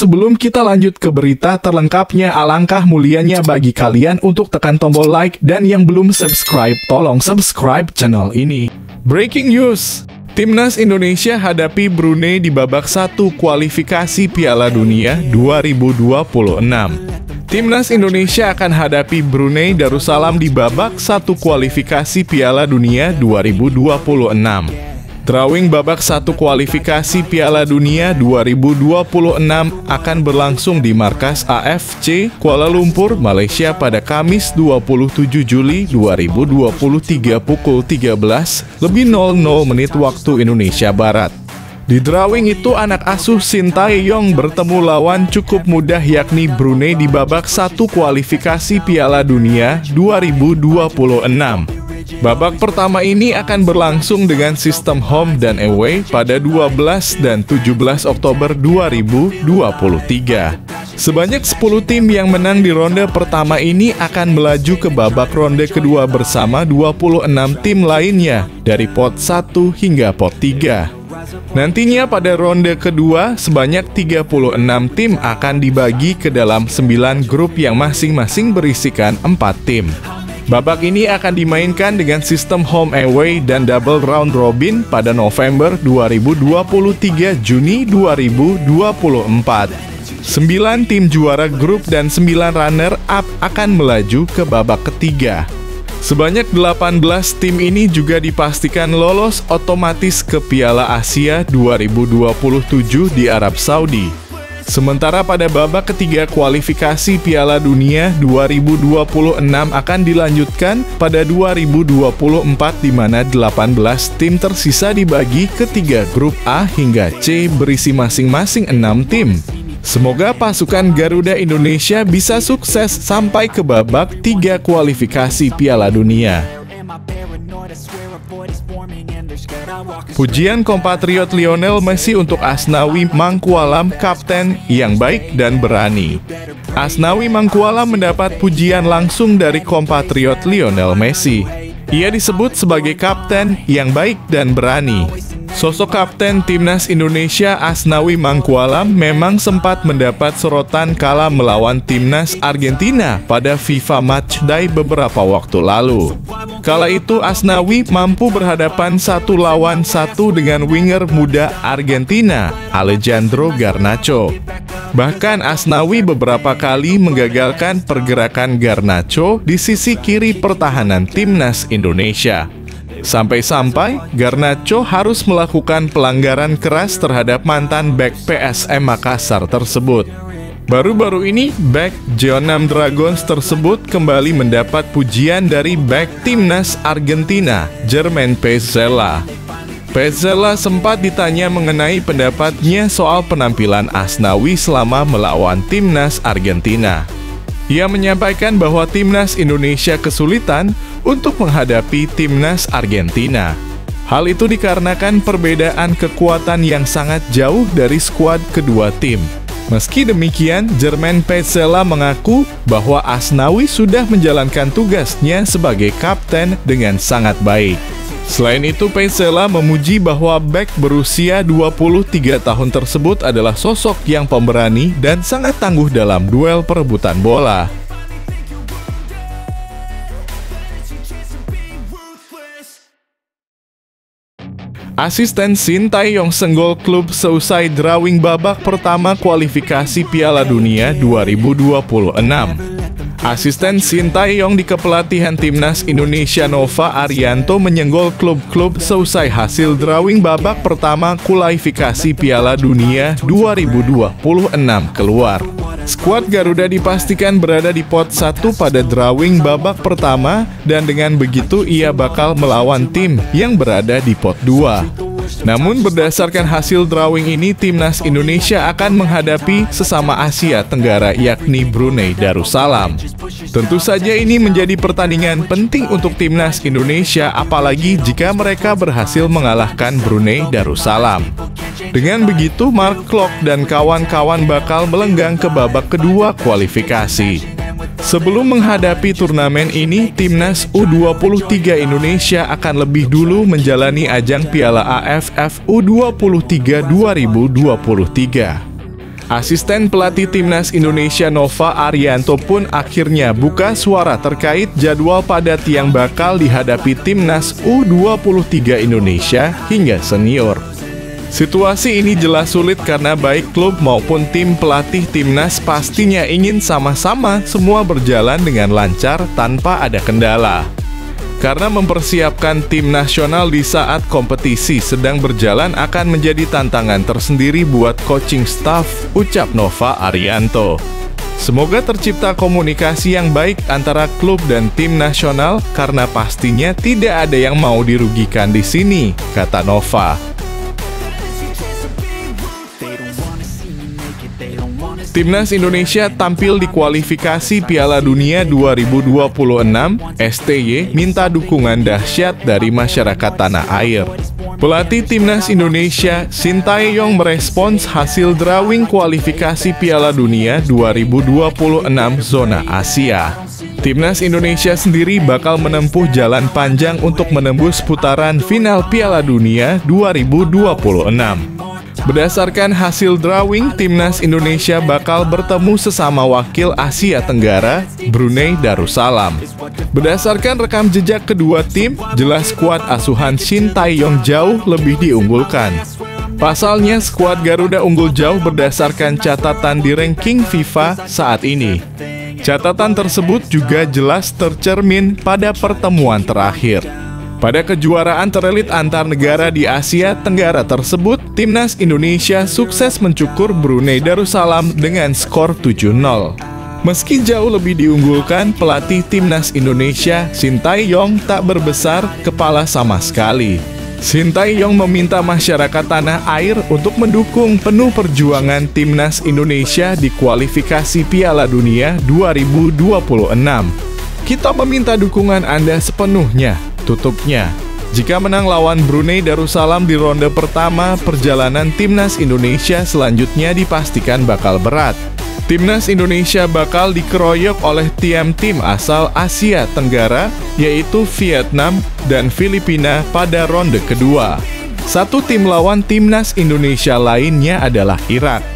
sebelum kita lanjut ke berita terlengkapnya, alangkah mulianya bagi kalian untuk tekan tombol like, dan yang belum subscribe, tolong subscribe channel ini. Breaking news, Timnas Indonesia hadapi Brunei di babak 1 kualifikasi Piala Dunia 2026. Timnas Indonesia akan hadapi Brunei Darussalam di babak 1 kualifikasi Piala Dunia 2026. Drawing babak 1 kualifikasi Piala Dunia 2026 akan berlangsung di markas AFC Kuala Lumpur, Malaysia pada Kamis 27 Juli 2023 pukul 13.00 waktu Indonesia Barat. Di drawing itu, anak asuh Sintayong bertemu lawan cukup mudah yakni Brunei di babak 1 kualifikasi Piala Dunia 2026. Babak pertama ini akan berlangsung dengan sistem home dan away pada 12 dan 17 Oktober 2023. Sebanyak 10 tim yang menang di ronde pertama ini akan melaju ke babak ronde kedua bersama 26 tim lainnya dari pot 1 hingga pot 3. Nantinya pada ronde kedua, sebanyak 36 tim akan dibagi ke dalam 9 grup yang masing-masing berisikan 4 tim. Babak ini akan dimainkan dengan sistem home away dan double round robin pada November 2023 Juni 2024. 9 tim juara grup dan 9 runner-up akan melaju ke babak ketiga. Sebanyak 18 tim ini juga dipastikan lolos otomatis ke Piala Asia 2027 di Arab Saudi. Sementara pada babak ketiga kualifikasi Piala Dunia 2026 akan dilanjutkan pada 2024 di mana 18 tim tersisa dibagi ke 3 grup A hingga C berisi masing-masing 6 tim. Semoga pasukan Garuda Indonesia bisa sukses sampai ke babak 3 kualifikasi Piala Dunia. Pujian kompatriot Lionel Messi untuk Asnawi Mangkualam, kapten yang baik dan berani. Asnawi Mangkualam mendapat pujian langsung dari kompatriot Lionel Messi. Ia disebut sebagai kapten yang baik dan berani. Sosok kapten Timnas Indonesia Asnawi Mangkualam memang sempat mendapat sorotan kala melawan Timnas Argentina pada FIFA Matchday beberapa waktu lalu. Kala itu Asnawi mampu berhadapan 1 lawan 1 dengan winger muda Argentina, Alejandro Garnacho. Bahkan Asnawi beberapa kali menggagalkan pergerakan Garnacho di sisi kiri pertahanan Timnas Indonesia. Sampai-sampai Garnacho harus melakukan pelanggaran keras terhadap mantan bek PSM Makassar tersebut. Baru-baru ini, bek Jeonnam Dragons tersebut kembali mendapat pujian dari bek Timnas Argentina, Jermaine Pezzella. Pezzella sempat ditanya mengenai pendapatnya soal penampilan Asnawi selama melawan Timnas Argentina. Ia menyampaikan bahwa Timnas Indonesia kesulitan untuk menghadapi Timnas Argentina. Hal itu dikarenakan perbedaan kekuatan yang sangat jauh dari skuad kedua tim. Meski demikian, Jermaine Pezzella mengaku bahwa Asnawi sudah menjalankan tugasnya sebagai kapten dengan sangat baik. Selain itu, Pezzella memuji bahwa bek berusia 23 tahun tersebut adalah sosok yang pemberani dan sangat tangguh dalam duel perebutan bola. Asisten Sintayong senggol klub seusai drawing babak pertama kualifikasi Piala Dunia 2026. Asisten Sintayong di kepelatihan Timnas Indonesia Nova Arianto menyenggol klub-klub seusai hasil drawing babak pertama kualifikasi Piala Dunia 2026 keluar. Skuad Garuda dipastikan berada di pot 1 pada drawing babak pertama dan dengan begitu ia bakal melawan tim yang berada di pot 2. Namun berdasarkan hasil drawing ini, Timnas Indonesia akan menghadapi sesama Asia Tenggara yakni Brunei Darussalam. Tentu saja ini menjadi pertandingan penting untuk Timnas Indonesia apalagi jika mereka berhasil mengalahkan Brunei Darussalam. Dengan begitu, Mark Klok dan kawan-kawan bakal melenggang ke babak kedua kualifikasi. Sebelum menghadapi turnamen ini, Timnas U23 Indonesia akan lebih dulu menjalani ajang Piala AFF U23 2023. Asisten pelatih Timnas Indonesia Nova Arianto pun akhirnya buka suara terkait jadwal padat yang bakal dihadapi Timnas U23 Indonesia hingga senior. Situasi ini jelas sulit karena baik klub maupun tim pelatih Timnas pastinya ingin sama-sama semua berjalan dengan lancar tanpa ada kendala. Karena mempersiapkan tim nasional di saat kompetisi sedang berjalan akan menjadi tantangan tersendiri buat coaching staff, ucap Nova Arianto. Semoga tercipta komunikasi yang baik antara klub dan tim nasional karena pastinya tidak ada yang mau dirugikan di sini, kata Nova. Timnas Indonesia tampil di kualifikasi Piala Dunia 2026, STY minta dukungan dahsyat dari masyarakat tanah air. Pelatih Timnas Indonesia, Sintayong merespons hasil drawing kualifikasi Piala Dunia 2026 zona Asia. Timnas Indonesia sendiri bakal menempuh jalan panjang untuk menembus putaran final Piala Dunia 2026. Berdasarkan hasil drawing, Timnas Indonesia bakal bertemu sesama wakil Asia Tenggara, Brunei Darussalam. Berdasarkan rekam jejak kedua tim, jelas skuad asuhan Sintayong jauh lebih diunggulkan. Pasalnya, skuad Garuda unggul jauh berdasarkan catatan di ranking FIFA saat ini. Catatan tersebut juga jelas tercermin pada pertemuan terakhir. Pada kejuaraan terelit antar negara di Asia Tenggara tersebut, Timnas Indonesia sukses mencukur Brunei Darussalam dengan skor 7-0. Meski jauh lebih diunggulkan, pelatih Timnas Indonesia, Sintayong, tak berbesar kepala sama sekali. Sintayong meminta masyarakat tanah air untuk mendukung penuh perjuangan Timnas Indonesia di kualifikasi Piala Dunia 2026. Kita meminta dukungan Anda sepenuhnya, tutupnya. Jika menang lawan Brunei Darussalam di ronde pertama, perjalanan Timnas Indonesia selanjutnya dipastikan bakal berat. Timnas Indonesia bakal dikeroyok oleh tim asal Asia Tenggara, yaitu Vietnam dan Filipina pada ronde kedua. Satu tim lawan Timnas Indonesia lainnya adalah Irak.